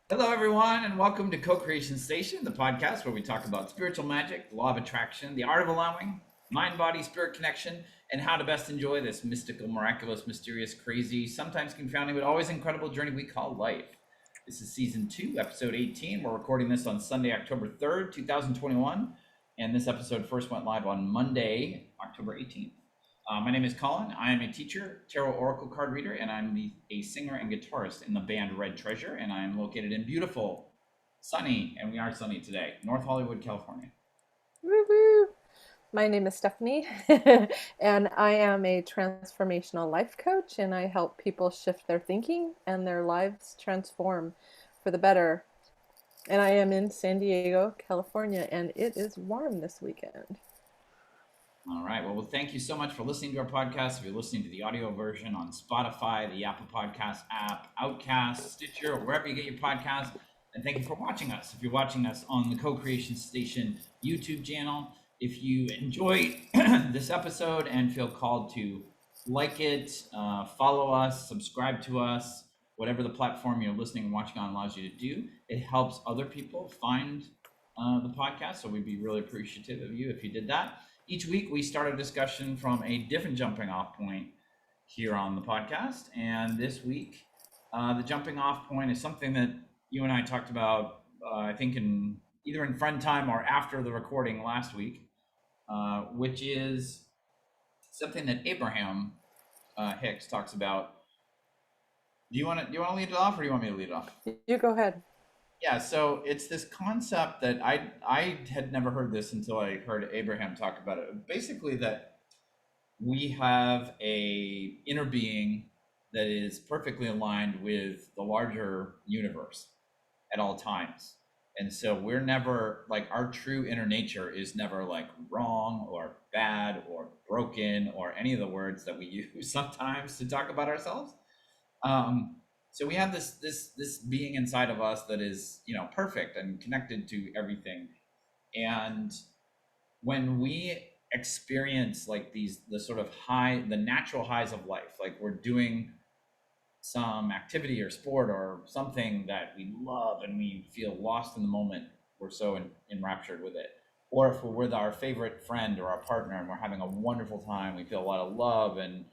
Hello, everyone, and welcome to CoCreation Station, the podcast where we talk about spiritual magic, law of attraction, the art of allowing, mind, body, spirit connection, and how to best enjoy this mystical, miraculous, mysterious, crazy, sometimes confounding, but always incredible journey we call life. This is season 2, episode 18. We're recording this on Sunday, October 3rd, 2021, and this episode first went live on Monday, October 18th. My name is Collin. I am a teacher, tarot oracle card reader, and I'm a singer and guitarist in the band Red Treasure, and I am located in beautiful, sunny, and we are sunny today, North Hollywood, California. Woo-woo. My name is Stephanie, and I am a transformational life coach, and I help people shift their thinking and their lives transform for the better. And I am in San Diego, California, and it is warm this weekend. All right. Well, thank you so much for listening to our podcast. If you're listening to the audio version on Spotify, the Apple Podcast app, Outcast, Stitcher, or wherever you get your podcasts, and thank you for watching us. If you're watching us on the CoCreation Station YouTube channel, if you enjoy this episode and feel called to like it, follow us, subscribe to us, whatever the platform you're listening and watching on allows you to do, it helps other people find the podcast. So we'd be really appreciative of you if you did that. Each week we start a discussion from a different jumping off point here on the podcast. And this week, the jumping off point is something that you and I talked about, I think either in friend time or after the recording last week, which is something that Abraham Hicks talks about. Do you want to lead it off, or do you want me to lead it off? You go ahead. Yeah, so it's this concept that I had never heard this until I heard Abraham talk about it. Basically, that we have a inner being that is perfectly aligned with the larger universe at all times. And so we're never like, our true inner nature is never like wrong or bad or broken or any of the words that we use sometimes to talk about ourselves. So we have this being inside of us that is, perfect and connected to everything. And when we experience like the sort of the natural highs of life, like we're doing some activity or sport or something that we love and we feel lost in the moment, we're so enraptured with it. Or if we're with our favorite friend or our partner and we're having a wonderful time, we feel a lot of love and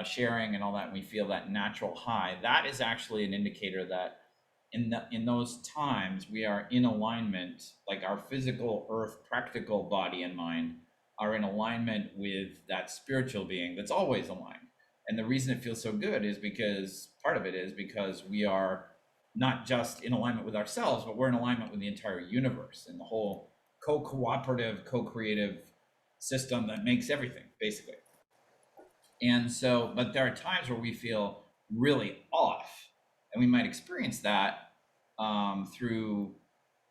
sharing and all that, and we feel that natural high. That is actually an indicator that in those times we are in alignment, like our physical earth practical body and mind are in alignment with that spiritual being that's always aligned. And the reason it feels so good is because part of it is because we are not just in alignment with ourselves, but we're in alignment with the entire universe and the whole co-cooperative, co-creative system that makes everything, basically. And so, but there are times where we feel really off, and we might experience that through,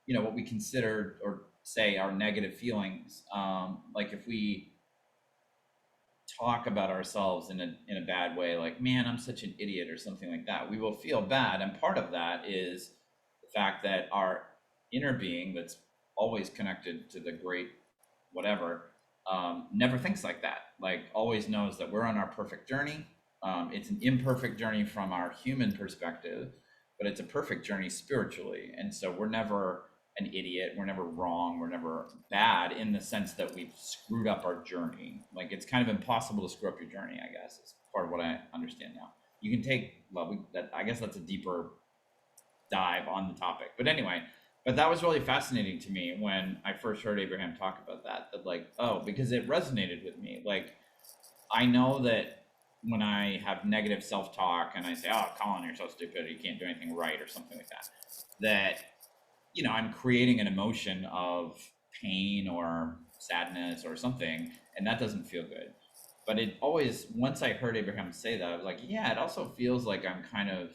what we consider or say our negative feelings. Like if we talk about ourselves in a bad way, like, man, I'm such an idiot or something like that, we will feel bad. And part of that is the fact that our inner being that's always connected to the great whatever never thinks like that, like always knows that we're on our perfect journey. It's an imperfect journey from our human perspective, but it's a perfect journey spiritually. And so we're never an idiot, we're never wrong, we're never bad in the sense that we've screwed up our journey. Like it's kind of impossible to screw up your journey, I guess, is part of what I understand now. You can take, well, I guess that's a deeper dive on the topic, but anyway, but that was really fascinating to me when I first heard Abraham talk about that like, oh, because it resonated with me. Like, I know that when I have negative self-talk and I say, oh, Collin, you're so stupid, you can't do anything right or something like that I'm creating an emotion of pain or sadness or something, and that doesn't feel good. But it always, once I heard Abraham say that, I was like, yeah, it also feels like I'm kind of,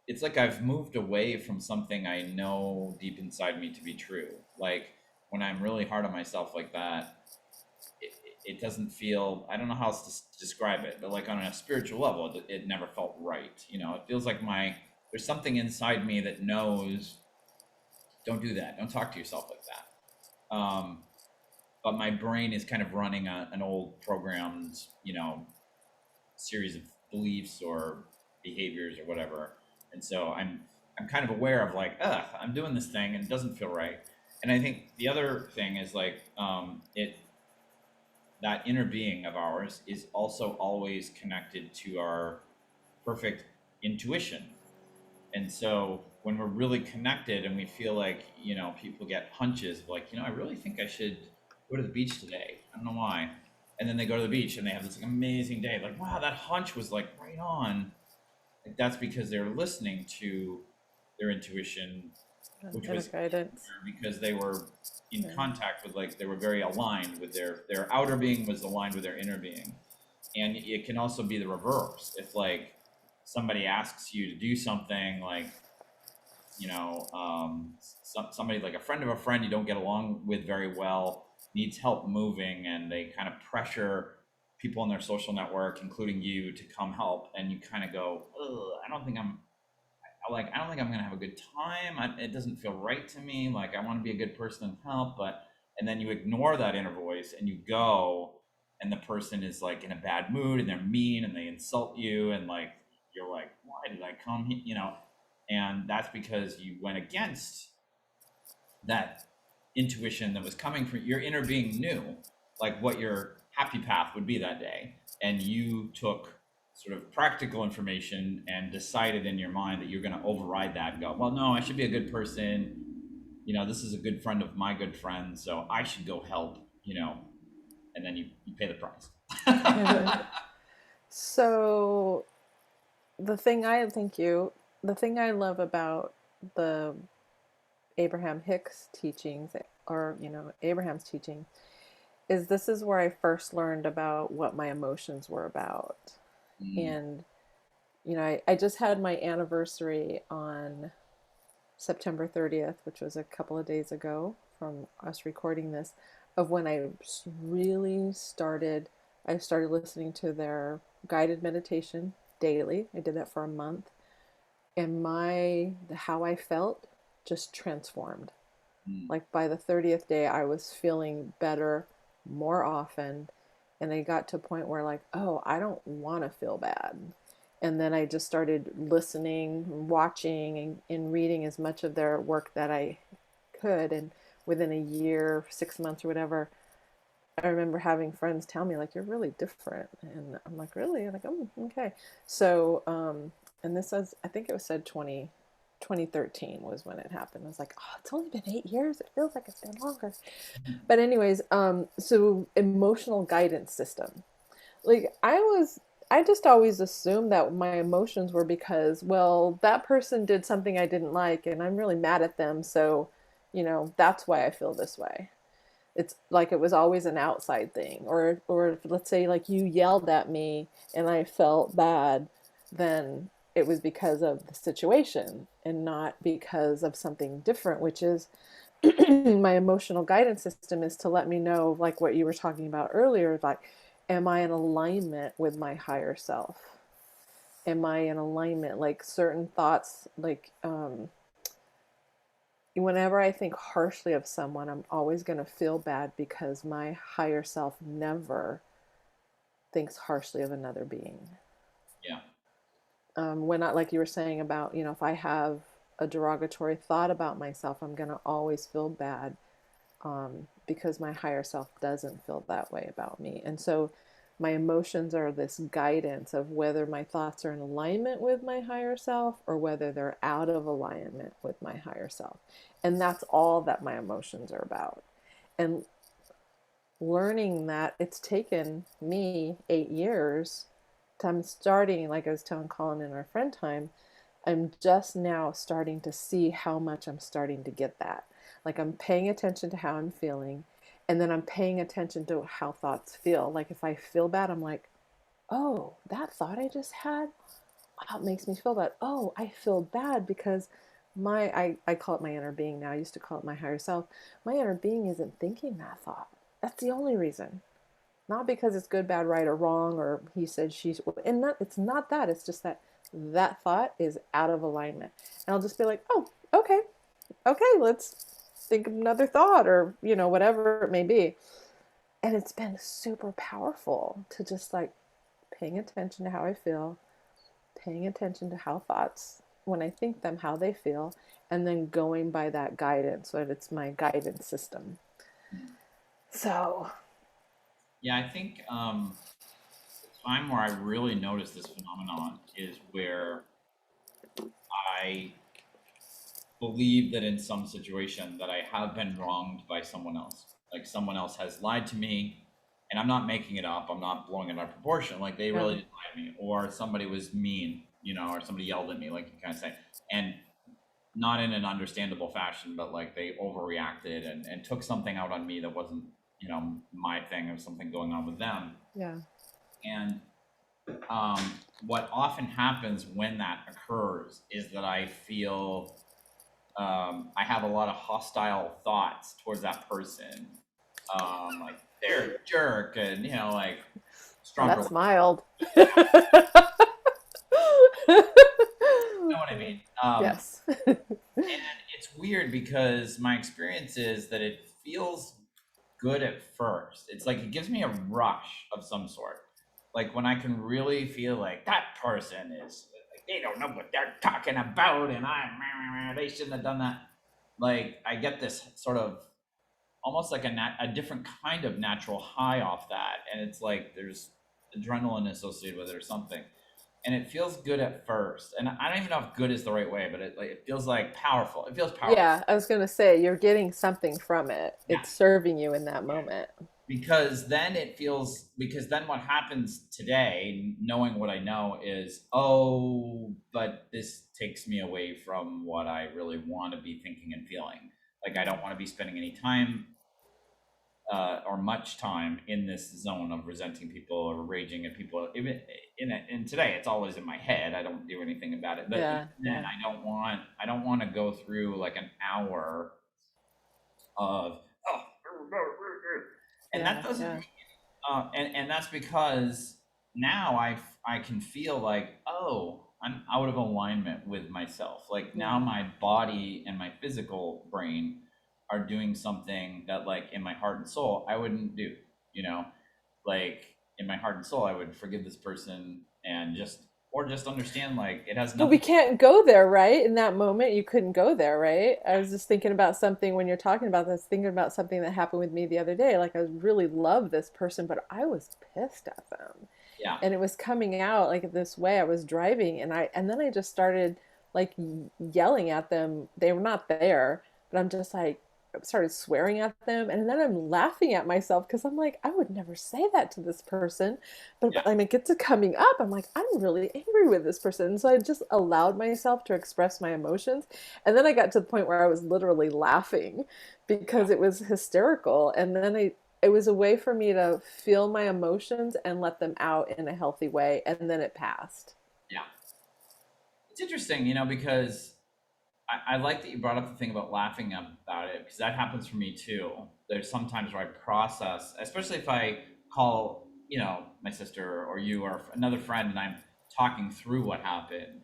it's like I've moved away from something I know deep inside me to be true. Like when I'm really hard on myself like that, it doesn't feel, I don't know how else to describe it, but like on a spiritual level, it never felt right. It feels like there's something inside me that knows, don't do that. Don't talk to yourself like that. But my brain is kind of running an old programmed, series of beliefs or behaviors or whatever. And so I'm kind of aware of like, I'm doing this thing and it doesn't feel right. And I think the other thing is like, it that inner being of ours is also always connected to our perfect intuition. And so when we're really connected and we feel like, people get hunches of like, I really think I should go to the beach today. I don't know why. And then they go to the beach and they have this like, amazing day. Like, wow, that hunch was like right on. Like, that's because they're listening to their intuition, which Inner was guidance. because they were in Yeah. contact with, like, they were very aligned with their outer being was aligned with their inner being. And it can also be the reverse. If like somebody asks you to do something, like, somebody like a friend of a friend you don't get along with very well needs help moving, and they kind of pressure people in their social network, including you, to come help, and you kind of go, ugh, I don't think I'm gonna have a good time. It doesn't feel right to me. Like, I want to be a good person and help, and then you ignore that inner voice and you go, and the person is like in a bad mood and they're mean and they insult you, and like you're like, why did I come here? And that's because you went against that intuition that was coming from your inner being, knew like what your happy path would be that day, and you took sort of practical information and decided in your mind that you're going to override that and go, well, no, I should be a good person. This is a good friend of my good friend, so I should go help. And then you pay the price. So the thing I thank you, the thing I love about the Abraham Hicks teachings, or Abraham's teaching, is this is where I first learned about what my emotions were about. Mm. And I just had my anniversary on September 30th, which was a couple of days ago from us recording this, of when I really started. I started listening to their guided meditation daily. I did that for a month, and how I felt just transformed. Mm. Like by the 30th day, I was feeling better more often, and I got to a point where like, oh, I don't want to feel bad. And then I just started listening, watching, and reading as much of their work that I could. And within a year, 6 months or whatever, I remember having friends tell me like, you're really different. And I'm like, really? I'm like, oh, okay. So, and this was, I think it was said 2013 was when it happened. I was like, oh, it's only been 8 years. It feels like it's been longer. But anyways, so emotional guidance system. Like I just always assumed that my emotions were because, well, that person did something I didn't like and I'm really mad at them. So, that's why I feel this way. It's like it was always an outside thing. Or let's say like you yelled at me and I felt bad, then it was because of the situation and not because of something different, which is my emotional guidance system is to let me know, like what you were talking about earlier, like, am I in alignment with my higher self? Am I in alignment? Like certain thoughts, like whenever I think harshly of someone, I'm always going to feel bad because my higher self never thinks harshly of another being. Yeah. When I, like you were saying about, if I have a derogatory thought about myself, I'm going to always feel bad because my higher self doesn't feel that way about me. And so my emotions are this guidance of whether my thoughts are in alignment with my higher self or whether they're out of alignment with my higher self. And that's all that my emotions are about. And learning that, it's taken me 8 years. I'm starting, like I was telling Collin in our friend time, I'm just now starting to see how much I'm starting to get that. Like I'm paying attention to how I'm feeling, and then I'm paying attention to how thoughts feel. Like if I feel bad, I'm like, oh, that thought I just had, wow, it makes me feel bad. Oh, I feel bad because I call it my inner being now. I used to call it my higher self. My inner being isn't thinking that thought. That's the only reason. Not because it's good, bad, right, or wrong, or he said, she's, and not, it's not that. It's just that that thought is out of alignment. And I'll just be like, oh, okay, okay, let's think of another thought, or, whatever it may be. And it's been super powerful to just like paying attention to how I feel, paying attention to how thoughts when I think them how they feel, and then going by that guidance, or it's my guidance system. Mm. So, Yeah, I think the time where I really noticed this phenomenon is where I believe that in some situation that I have been wronged by someone else. Like someone else has lied to me, and I'm not making it up. I'm not blowing it out of proportion. Like they yeah, really did lie to me, or somebody was mean, or somebody yelled at me, like you kind of say, and not in an understandable fashion, but like they overreacted and took something out on me that wasn't, my thing, or something going on with them. yeah, And what often happens when that occurs is that I feel I have a lot of hostile thoughts towards that person. Like they're a jerk, and like oh, stronger. that's mild. You know what I mean? Yes. And it's weird because my experience is that it feels good at first. It's like it gives me a rush of some sort. Like when I can really feel like that person is like they don't know what they're talking about, and they shouldn't have done that. Like I get this sort of almost like a different kind of natural high off that, and it's like there's adrenaline associated with it or something, and it feels good at first. And I don't even know if good is the right way, but it feels like powerful. It feels powerful. Yeah, I was going to say you're getting something from it. Yeah. It's serving you in that moment. Because then what happens today, knowing what I know, is, oh, but this takes me away from what I really want to be thinking and feeling. Like I don't want to be spending any time or much time in this zone of resenting people or raging at people. Even in today, it's always in my head. I don't do anything about it. But Yeah, even then, I don't want to go through like an hour of and yeah, that doesn't yeah, and that's because now I can feel like, oh, I'm out of alignment with myself. Like now yeah. my body and my physical brain are doing something that like in my heart and soul I wouldn't do, you know? Like in my heart and soul I would forgive this person and just understand like it has But we nothing. can't go there, right? In that moment, you couldn't go there, right? I was just thinking about something when you're talking about this, thinking about something that happened with me the other day. Like, I really love this person, but I was pissed at them. Yeah. And it was coming out like this way. I was driving and then I just started like yelling at them. They were not there, but I'm just like started swearing at them, and then I'm laughing at myself because I'm like, I would never say that to this person. But Yeah. I mean, it gets to coming up, I'm like, I'm really angry with this person. And so I just allowed myself to express my emotions. And then I got to the point where I was literally laughing Yeah. because it was hysterical. And then it was a way for me to feel my emotions and let them out in a healthy way. And then it passed. Yeah. It's interesting, because I like that you brought up the thing about laughing about it, because that happens for me too. There's sometimes where I process, especially if I call, my sister or you or another friend, and I'm talking through what happened.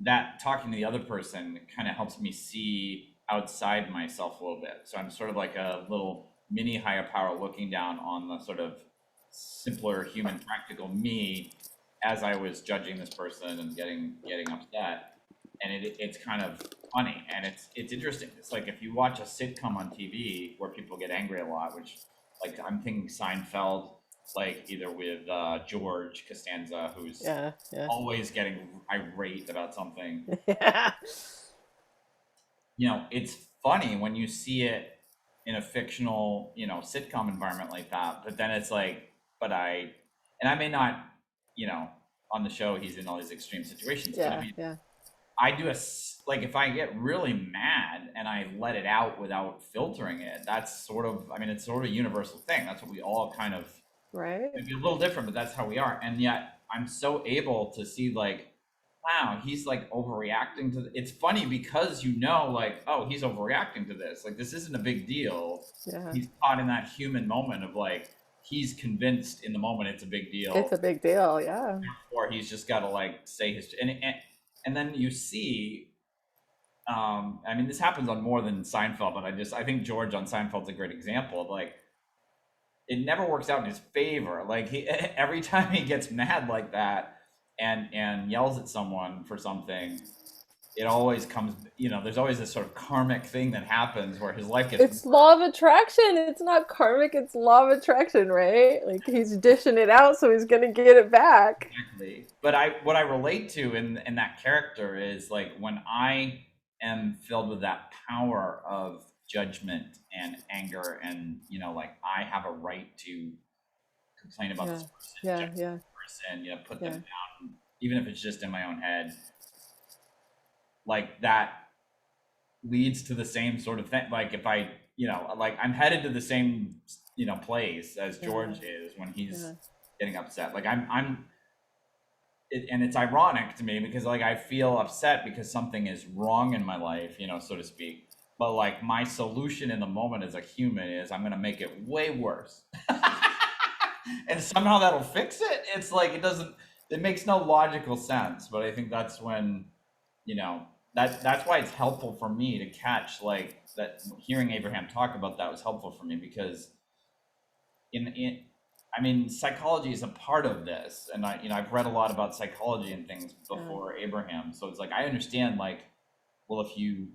That talking to the other person kind of helps me see outside myself a little bit. So I'm sort of like a little mini higher power looking down on the sort of simpler human practical me as I was judging this person and getting upset. And it's kind of funny, and it's interesting. It's like if you watch a sitcom on TV where people get angry a lot, which like I'm thinking Seinfeld, like either with George Costanza, who's Yeah, yeah. always getting irate about something. Yeah. It's funny when you see it in a fictional, sitcom environment like that. But then it's like, and I may not, on the show, he's in all these extreme situations. But I Yeah, mean, yeah. I do like if I get really mad and I let it out without filtering it, that's sort of, I mean, it's sort of a universal thing. That's what we all kind of, Right? maybe a little different, but that's how we are. And yet I'm so able to see like, wow, he's like overreacting to it's funny because like, oh, he's overreacting to this. Like this isn't a big deal. Yeah. He's caught in that human moment of like he's convinced in the moment it's a big It's deal, a big deal, yeah. or he's just got to like say his and then you see. I mean, this happens on more than Seinfeld, but I think George on Seinfeld's a great example of like it never works out in his favor. Like every time he gets mad like that and yells at someone for something, it always comes, there's always this sort of karmic thing that happens where his life gets It's law of attraction. It's not karmic, it's law of attraction, right? Like he's dishing it out, so he's gonna get it back. exactly. But what I relate to in that character is like when I am filled with that power of judgment and anger, and like I have a right to complain about Yeah, this person, judge yeah, yeah, this person, put them yeah, down, even if it's just in my own head. Like that leads to the same sort of thing. Like if I, like I'm headed to the same, place as yeah, George is when he's yeah, getting upset. Like and it's ironic to me because like I feel upset because something is wrong in my life, so to speak. But like my solution in the moment as a human is I'm going to make it way worse. And somehow that'll fix it. It's like it makes no logical sense, but I think that's when, that's why it's helpful for me to catch like that. Hearing Abraham talk about that was helpful for me because in I mean, psychology is a part of this, and I've read a lot about psychology and things yeah, before Abraham, so it's like I understand like, well, if you,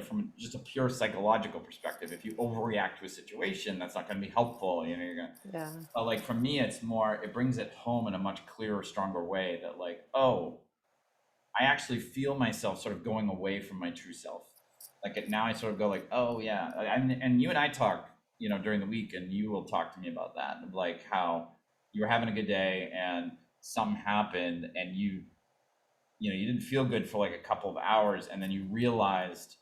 from just a pure psychological perspective, if you overreact to a situation, that's not going to be helpful. You're gonna. yeah, But like for me, it's more. It brings it home in a much clearer, stronger way. That like, oh, I actually feel myself sort of going away from my true self. Like now I sort of go like, oh yeah, and you and I talk, during the week, and you will talk to me about that, like how you were having a good day and something happened, and you didn't feel good for like a couple of hours, and then you realized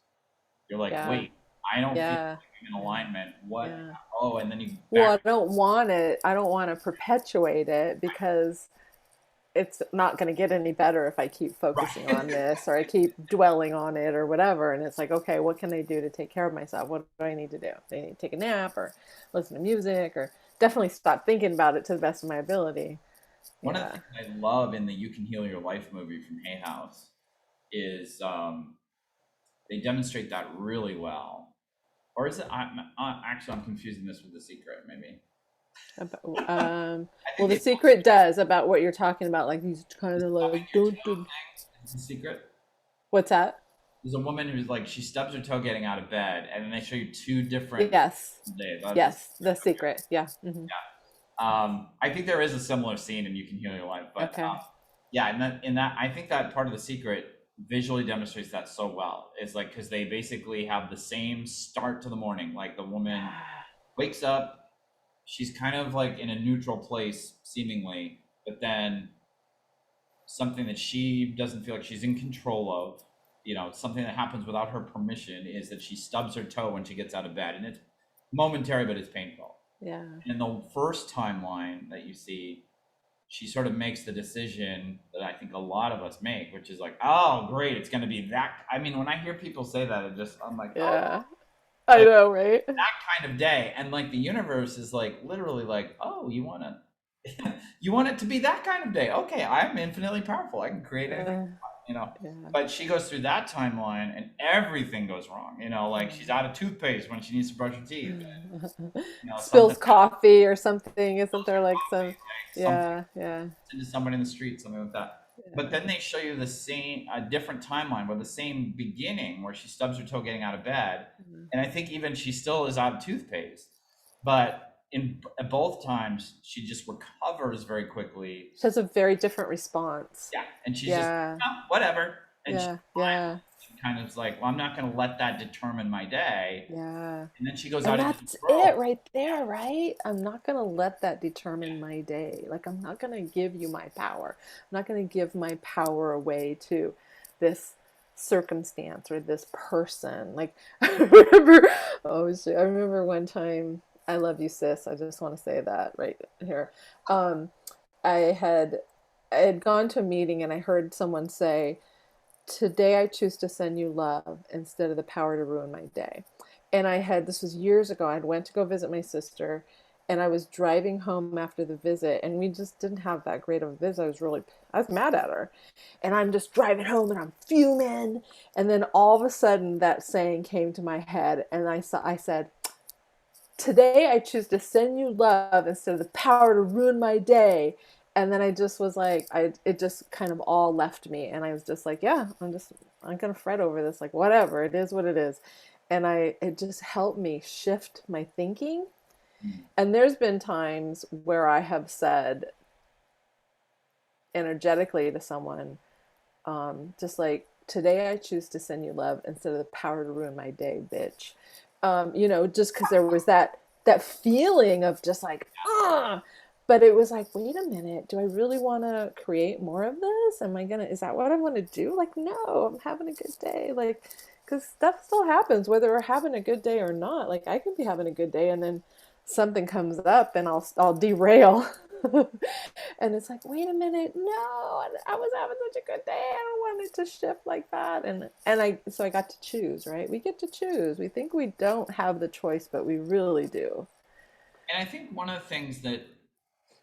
you're like, yeah, wait, I don't feel yeah, like I'm in yeah, alignment. What? yeah. Oh, and then you Well, back. I don't want it. I don't want to perpetuate it because it's not going to get any better if I keep focusing Right. on this or I keep dwelling on it or whatever. And it's like, okay, what can I do to take care of myself? What do I need to do? Do I need to take a nap or listen to music or definitely stop thinking about it to the best of my ability? One of the Yeah. things I love in the "You Can Heal Your Life" movie from Hay House is they demonstrate that really well. Or is it? Actually, I'm confusing this with The Secret. Maybe About, I well, think The they Secret does about what you're talking about. Like he's kind of stubbing like, your don't toe do. thing is The Secret. What's that? There's a woman who's like she stubs her toe getting out of bed, and then they show you two different Yes. days. That's The Yes. The Secret. Okay. Secret. Yeah. Hmm. I think there is a similar scene in "You Can Heal Your Life," but Okay. yeah, in that, I think that part of The Secret visually demonstrates that so well. It's like because they basically have the same start to the morning. Like the woman Yeah. wakes up, she's kind of like in a neutral place seemingly, but then something that she doesn't feel like she's in control of, something that happens without her permission is that she stubs her toe when she gets out of bed, and it's momentary, but it's painful. Yeah. In the first timeline that you see, she sort of makes the decision that I think a lot of us make, which is like, oh, great, it's going to be that. I mean, when I hear people say that, I'm like, oh, Yeah. I like know, right? that kind of day. And like the universe is like literally like, oh, you want to, you want it to be that kind of day. Okay, I'm infinitely powerful. I can create anything, Uh, you know. yeah. But she goes through that timeline and everything goes wrong. Like she's Yeah. out of toothpaste when she needs to brush her teeth. And, something Spills coffee or something. Isn't there like some? something Yeah, yeah, into somebody in the street, something like that. But yeah. then they show you the same, a different timeline with the same beginning where she stubs her toe getting out of bed, Mhm. and I think even she still is out of toothpaste, but in both times she just recovers very quickly. She has a very different response. Yeah, and she's just Yeah, oh, whatever, and she yeah, yeah, kind of is like, well, I'm not going to let that determine my day, yeah. and then she goes And out into the that's world. it right there, right? I'm not going to let that determine my day. Like, I'm not going to give you my power. I'm not going to give my power away to this circumstance or this person. Like, I remember, oh, shit. I remember one time, I love you, sis. I just want to say that right here. Um, I had I had gone to a meeting and I heard someone say, "Today I choose to send you love instead of the power to ruin my day." And this was years ago. I went to go visit my sister and I was driving home after the visit and we just didn't have that great of a visit. I was mad at her. And I'm just driving home and I'm fuming. And then all of a sudden that saying came to my head and I said, "Today I choose to send you love instead of the power to ruin my day." And then I just was like, it just kind of all left me. And I was just like, yeah, I'm going to fret over this. Like, whatever, it is what it is. And it just helped me shift my thinking. Mm. And there's been times where I have said energetically to someone, just like, today I choose to send you love instead of the power to ruin my day, bitch. Just because there was that feeling of just like, ah. But it was like, wait a minute, do I really want to create more of this? Is that what I want to do? Like, no, I'm having a good day. Like, because stuff still happens, whether we're having a good day or not. Like, I can be having a good day and then something comes up and I'll derail. And it's like, wait a minute, no, I was having such a good day. I don't want it to shift like that. So I got to choose, right? We get to choose. We think we don't have the choice, but we really do. And I think one of the things that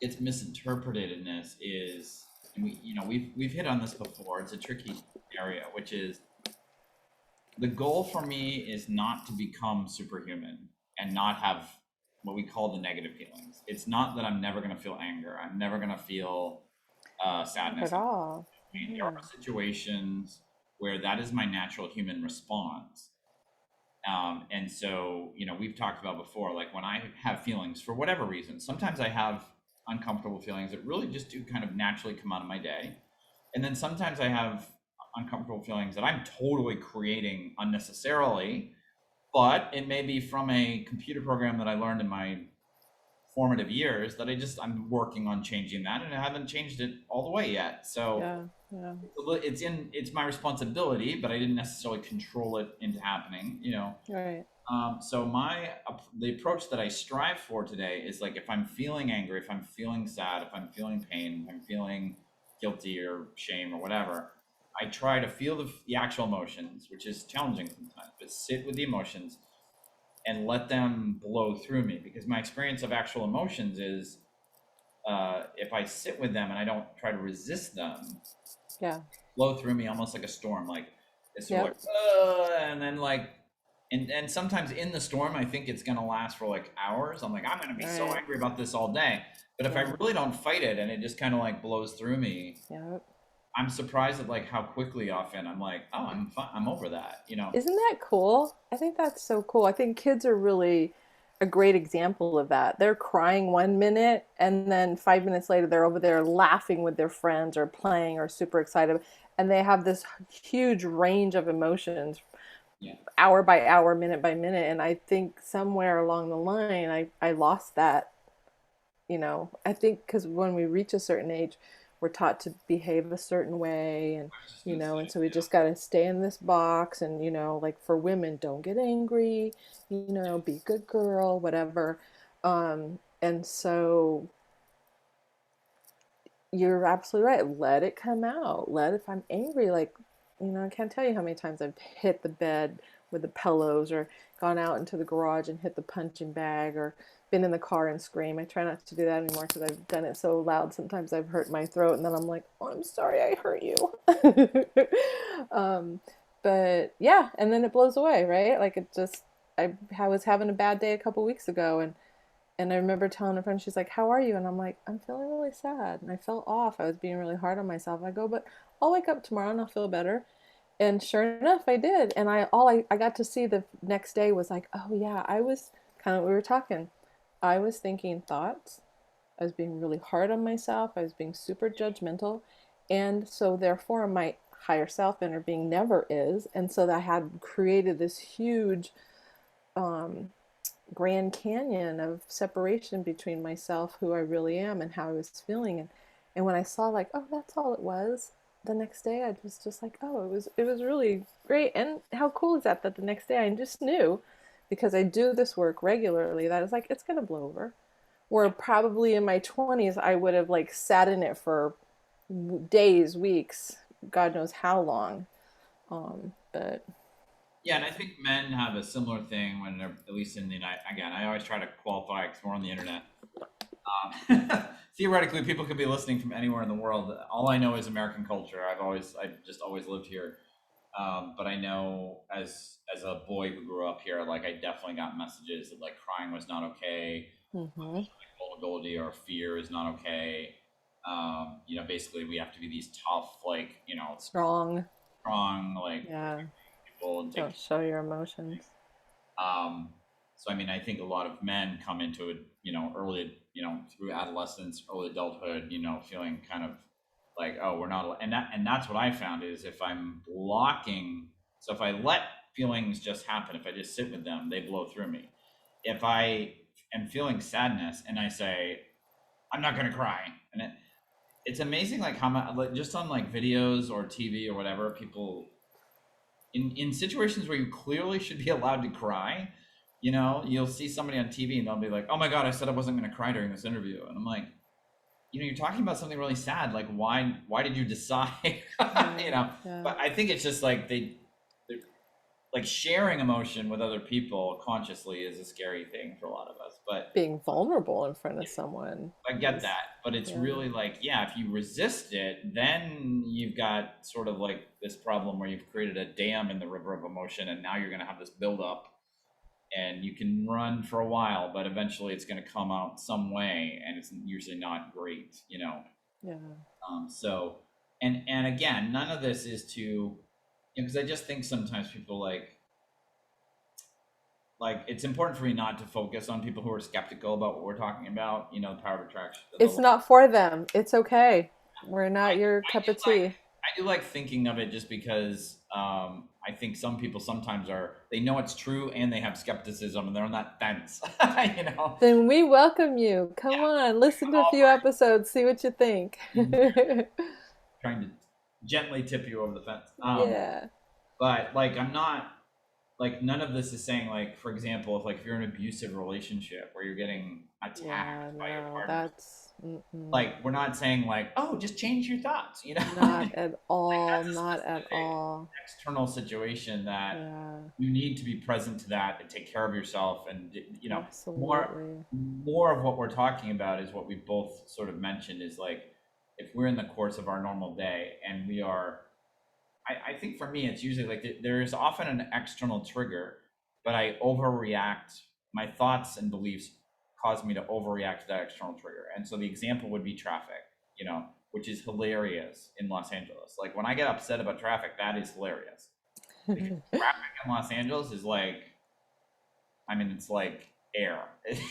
gets misinterpreted in this is, and we've hit on this before. It's a tricky area, which is the goal for me is not to become superhuman and not have what we call the negative feelings. It's not that I'm never going to feel anger. I'm never going to feel Not sadness. at all. I mean, there Yeah. are situations where that is my natural human response. And so, we've talked about before, like when I have feelings for whatever reason, sometimes I have uncomfortable feelings that really just do kind of naturally come out of my day. And then sometimes I have uncomfortable feelings that I'm totally creating unnecessarily, but it may be from a computer program that I learned in my formative years that I'm working on changing that, and I haven't changed it all the way yet. So Yeah. Yeah. it's my responsibility, but I didn't necessarily control it into happening, Right. so the approach that I strive for today is like, if I'm feeling angry, if I'm feeling sad, if I'm feeling pain, if I'm feeling guilty or shame or whatever, I try to feel the actual emotions, which is challenging sometimes, but sit with the emotions and let them blow through me. Because my experience of actual emotions is, if I sit with them and I don't try to resist them, Yeah. blow through me almost like a storm. Like it's sort of Yep. like, and then like, and sometimes in the storm, I think it's gonna last for like hours. I'm like, I'm gonna be so Right. angry about this all day. But if I Yeah. really don't fight it and it just kind of like blows through me, Yep. I'm surprised at like how quickly often I'm like, oh, I'm fine. I'm over that. Isn't that cool? I think that's so cool. I think kids are really a great example of that. They're crying 1 minute and then 5 minutes later they're over there laughing with their friends or playing or super excited. And they have this huge range of emotions, Yeah. hour by hour, minute by minute. And I think somewhere along the line, I lost that. I think because when we reach a certain age, we're taught to behave a certain way, and I was just gonna and say, so we just got to stay in this box. And like for women, don't get angry, be a good girl, whatever. And so you're absolutely right. Let it come out. If I'm angry, like, I can't tell you how many times I've hit the bed with the pillows, or gone out into the garage and hit the punching bag, or been in the car and scream. I try not to do that anymore because I've done it so loud. Sometimes I've hurt my throat, and then I'm like, oh, I'm sorry I hurt you. um, but yeah, and then it blows away, right? Like I was having a bad day a couple weeks ago, and I remember telling a friend, she's like, how are you? And I'm like, I'm feeling really sad. And I felt off. I was being really hard on myself. I go, but I'll wake up tomorrow and I'll feel better. And sure enough, I did. And I got to see the next day was like, oh yeah, I was kind of, we were talking. I was thinking thoughts. I was being really hard on myself. I was being super judgmental. And so therefore my higher self, inner being, never is. And so that had created this huge um, Grand Canyon of separation between myself, who I really am, and how I was feeling. And when I saw, like, oh, that's all it was, the next day I was just like, oh, it was really great. And how cool is that the next day I just knew, because I do this work regularly, that it's like, it's gonna blow over. Where probably in my 20s I would have like sat in it for days, weeks, God knows how long. But Yeah, and I think men have a similar thing when they're, at least in the United. Again, I always try to qualify because we're on the internet. Theoretically, people could be listening from anywhere in the world. All I know is American culture. I've just always lived here. But I know as a boy who grew up here, like I definitely got messages that like crying was not okay, mm-hmm. vulnerability or fear is not okay. Basically we have to be these tough, like, Strong. strong, like Yeah. people and take. Don't show your emotions. Um, so I mean, I think a lot of men come into it, early, through adolescence, early adulthood, feeling kind of like, oh, we're not, and that's what I found is if I'm blocking, so if I let feelings just happen, if I just sit with them, they blow through me. If I am feeling sadness and I say, I'm not going to cry, and it's amazing, like how much, like just on like videos or TV or whatever, people in situations where you clearly should be allowed to cry, you'll see somebody on TV and they'll be like, "Oh my God, I said I wasn't going to cry during this interview," and I'm like, you're talking about something really sad. Like, why did you decide? Yeah. But I think it's just like they're like sharing emotion with other people consciously is a scary thing for a lot of us. But Being vulnerable in front of someone I get is, that, but it's yeah. really like, yeah, if you resist it, then you've got sort of like this problem where you've created a dam in the river of emotion, and now you're going to have this buildup, and you can run for a while, but eventually it's going to come out some way, and it's usually not great. Yeah. So, and again, none of this is to, because I just think sometimes people like it's important for me not to focus on people who are skeptical about what we're talking about, the power of attraction. It's not for them. It's okay. We're not your I cup do of like tea. I do like thinking of it just because I think some people sometimes they know it's true and they have skepticism and they're on that fence, you know. Then we welcome you. Come Yeah, on, listen I'm to a all few episodes, see what you think. trying to gently tip you over the fence. Yeah. But like I'm not like none of this is saying like, for example, if you're in an abusive relationship where you're getting Yeah, attacked by your no, partner, that's like we're not saying like, oh, just change your thoughts, not at like all, that's a not at specific all. external situation that Yeah, you need to be present to that and take care of yourself, and more absolutely. more of what we're talking about is what we both sort of mentioned is like if we're in the course of our normal day and we are, I think for me it's usually like there is often an external trigger, but I overreact. My thoughts and beliefs cause me to overreact to that external trigger, and so the example would be traffic, which is hilarious in Los Angeles. Like when I get upset about traffic, that is hilarious because traffic in Los Angeles is like, I mean, it's like air.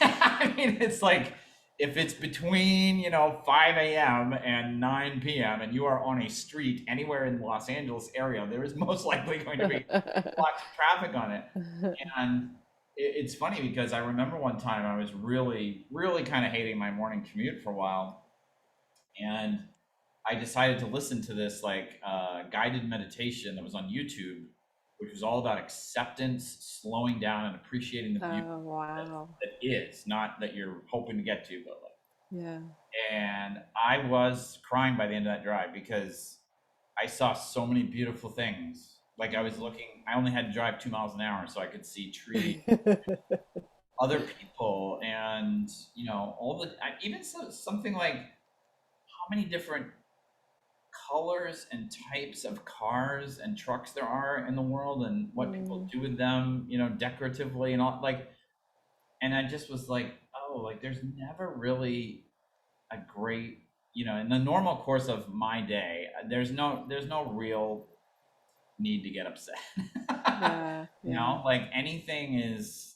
I mean, it's like if it's between 5 a.m. and 9 p.m. and you are on a street anywhere in the Los Angeles area, there is most likely going to be lots of traffic on it. And it's funny because I remember one time I was really, really kind of hating my morning commute for a while, and I decided to listen to this like guided meditation that was on YouTube, which was all about acceptance, slowing down, and appreciating the beauty Oh, wow. that is, not that you're hoping to get to, but like. Yeah. And I was crying by the end of that drive because I saw so many beautiful things. Like I was looking, I only had to drive 2 miles an hour, so I could see trees, other people, and all the even something like how many different colors and types of cars and trucks there are in the world and what people do with them, decoratively and all, like, and I just was like, oh, like there's never really a great, in the normal course of my day, there's no real need to get upset. Yeah, yeah, Like anything is,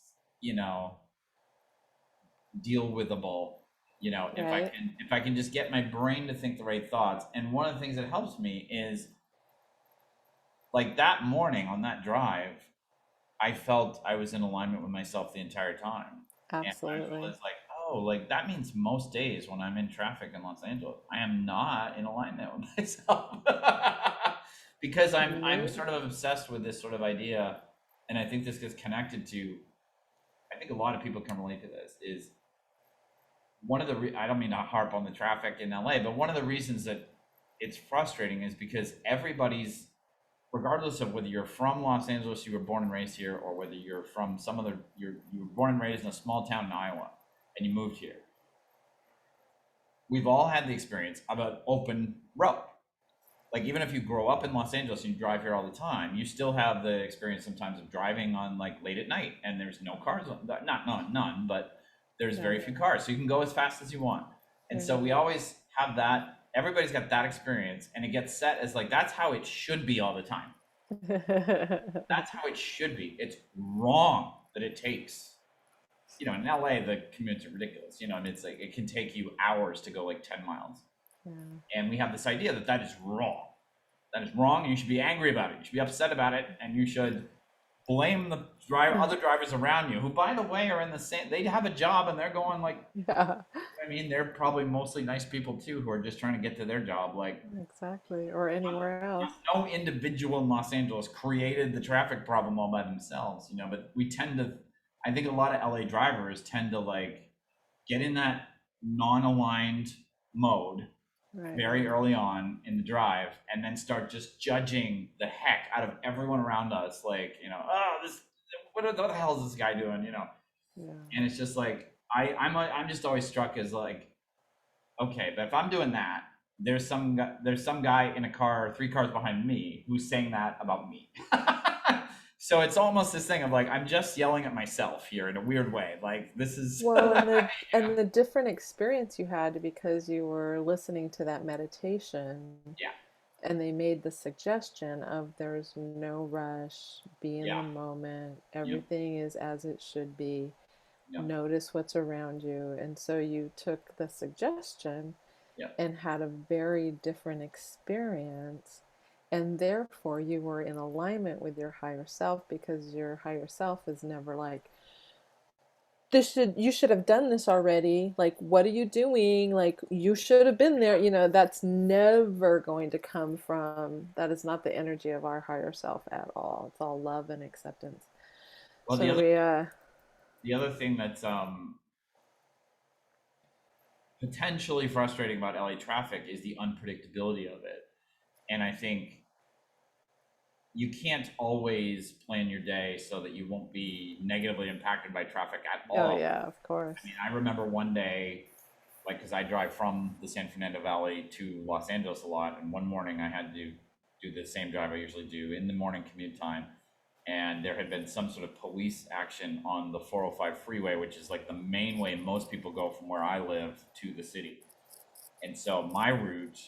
deal withable, right. if I can just get my brain to think the right thoughts. And one of the things that helps me is like that morning on that drive, I felt I was in alignment with myself the entire time. And I Absolutely. was like, oh, like that means most days when I'm in traffic in Los Angeles, I am not in alignment with myself. Because I'm Nope. sort of obsessed with this sort of idea, and I think this gets connected to, I think a lot of people can relate to this, is one of the I don't mean to harp on the traffic in LA, but one of the reasons that it's frustrating is because everybody's, regardless of whether you're from Los Angeles, you were born and raised here, or whether you're from some other, you were born and raised in a small town in Iowa and you moved here, we've all had the experience of an open road. Like even if you grow up in Los Angeles and you drive here all the time, you still have the experience sometimes of driving on like late at night and there's no cars, none, but there's Yeah. very few cars, so you can go as fast as you want. And so Right. we always have that, everybody's got that experience, and it gets set as like that's how it should be all the time. That's how it should be. It's wrong that it takes, in LA the commutes are ridiculous, and it's like it can take you hours to go like 10 miles. Yeah. And we have this idea that that is wrong. That is wrong, and you should be angry about it. You should be upset about it, and you should blame the other drivers around you, who, by the way, are in the same. They have a job, and they're going like. Yeah. I mean, they're probably mostly nice people too, who are just trying to get to their job. Like, Exactly. Or anywhere else. no individual in Los Angeles created the traffic problem all by themselves, But we tend to. I think a lot of LA drivers tend to like get in that non-aligned mode Right. very early on in the drive, and then start just judging the heck out of everyone around us, like, oh, this, what the hell is this guy doing, Yeah. And it's just like I'm just always struck as like, okay, but if I'm doing that, there's some guy in a car 3 cars behind me who's saying that about me. So it's almost this thing of like, I'm just yelling at myself here in a weird way. Like, this is Well, and the different experience you had because you were listening to that meditation, yeah, and they made the suggestion of there's no rush, be in the yeah, moment, yep, everything is as it should be, yep, notice what's around you. And so you took the suggestion yep. and had a very different experience. And therefore, you were in alignment with your higher self because your higher self is never like, you should have done this already. Like, what are you doing? Like, you should have been there. That's never going to come from, that is not the energy of our higher self at all. It's all love and acceptance. Well, So we, the other thing that's potentially frustrating about LA traffic is the unpredictability of it. And I think you can't always plan your day so that you won't be negatively impacted by traffic at oh all. yeah, of course. I mean, I remember one day, like, because I drive from the San Fernando Valley to Los Angeles a lot, and one morning I had to do the same drive I usually do in the morning commute time, and there had been some sort of police action on the 405 freeway, which is like the main way most people go from where I live to the city. And so my route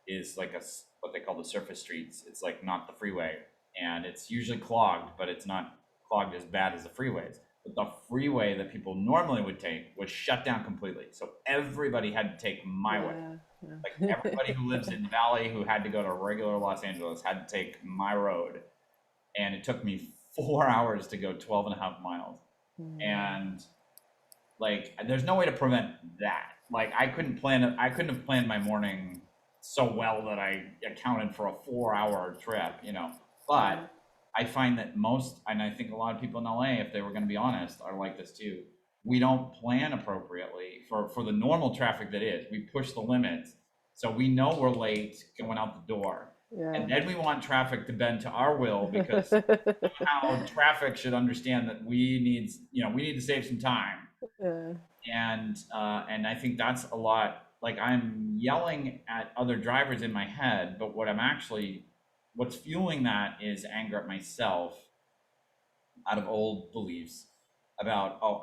is like what they call the surface streets. It's like not the freeway, and it's usually clogged, but it's not clogged as bad as the freeways. But the freeway that people normally would take was shut down completely. So everybody had to take my way. Yeah, Like everybody who lives in the Valley who had to go to regular Los Angeles had to take my road. And it took me 4 hours to go 12 and a half miles. And like, there's no way to prevent that. Like, I couldn't have planned my morning so well that I accounted for a 4-hour trip, but I find that and I think a lot of people in LA, if they were going to be honest, are like this too. We don't plan appropriately for the normal traffic that is. We push the limits. So we know we're late going out the door. Yeah. And then we want traffic to bend to our will because how traffic should understand that we need to save some time. Yeah. And I think that's a lot. Like, I'm yelling at other drivers in my head, but what's fueling that is anger at myself out of old beliefs about, oh,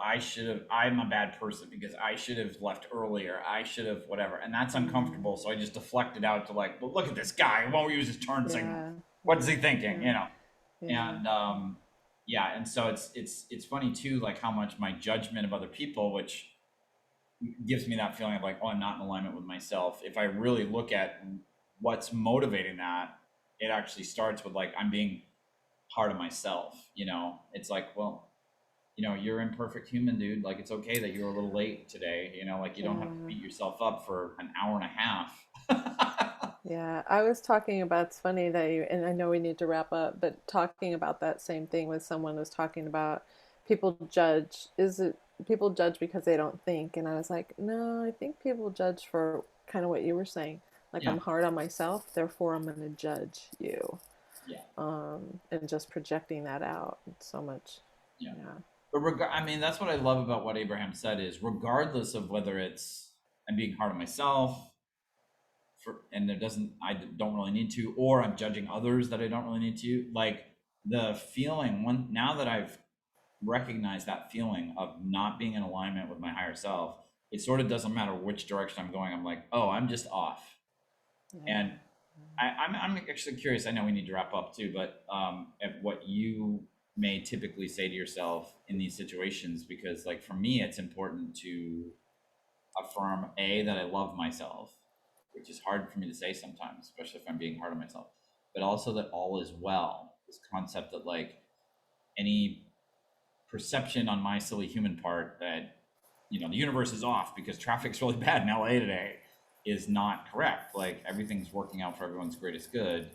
I'm a bad person because I should have left earlier. I should have whatever. And that's uncomfortable. So I just deflect it out to like, well, look at this guy. He won't use his turn signal. What is he thinking? Yeah. And and so it's funny too, like how much my judgment of other people, which gives me that feeling of like, oh, I'm not in alignment with myself. If I really look at what's motivating that, it actually starts with like, I'm being hard on myself. It's like, well, you're an imperfect human, dude. Like, it's okay that you're a little late today. Like, you don't have to beat yourself up for an hour and a half. Yeah, I was talking about, it's funny that and I know we need to wrap up, but talking about that same thing with someone was talking about people judge. Is it people judge because they don't think? And I was like, no, I think people judge for kind of what you were saying. Like, Yeah. I'm hard on myself, therefore I'm going to judge you. Yeah. And just projecting that out so much. Yeah. But I mean, that's what I love about what Abraham said is, regardless of whether it's I'm being hard on myself, and I don't really need to, or I'm judging others that I don't really need to, like the feeling now that I've recognized that feeling of not being in alignment with my higher self, it sort of doesn't matter which direction I'm going. I'm like, oh, I'm just off. Yeah. And I'm actually curious. I know we need to wrap up too, but at what you may typically say to yourself in these situations, because like for me, it's important to affirm that I love myself, which is hard for me to say sometimes, especially if I'm being hard on myself, but also that all is well. This concept that like any perception on my silly human part that the universe is off because traffic's really bad in LA today is not correct. Like everything's working out for everyone's greatest good.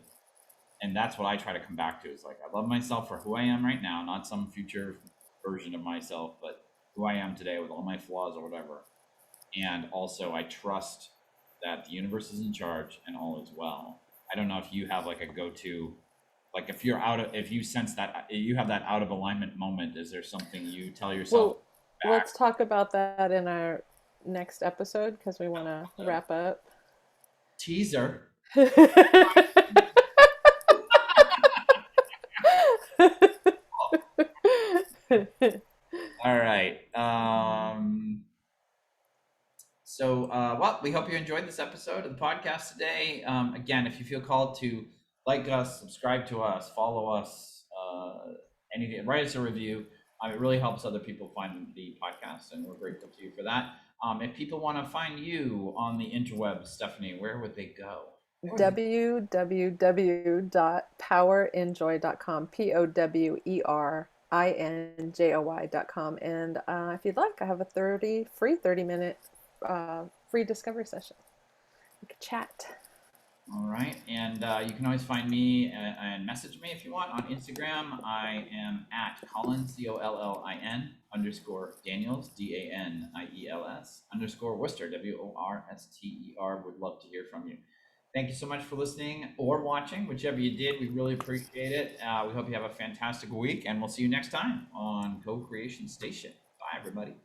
And that's what I try to come back to is like, I love myself for who I am right now, not some future version of myself, but who I am today with all my flaws or whatever. And also I trust that the universe is in charge and all is well. I don't know if you have like a go-to, like if you sense that you have that out of alignment moment, is there something you tell yourself Well, back? let's talk about that in our next episode because we want to wrap up. Teaser. All right. Well, we hope you enjoyed this episode of the podcast today. Again, if you feel called to like us, subscribe to us, follow us, anything, write us a review. It really helps other people find the podcast, and we're grateful to you for that. If people want to find you on the interwebs, Stephanie, where would they go? www.powerinjoy.com, powerinjoy.com. And if you'd like, I have a free 30-minute free discovery session. We could chat. All right. And you can always find me and message me if you want on Instagram. I am at Collin, COLLIN _Daniels, DANIELS _Worster, WORSTER. Would love to hear from you. Thank you so much for listening or watching, whichever you did. We really appreciate it. We hope you have a fantastic week, and we'll see you next time on Co-Creation Station. Bye, everybody.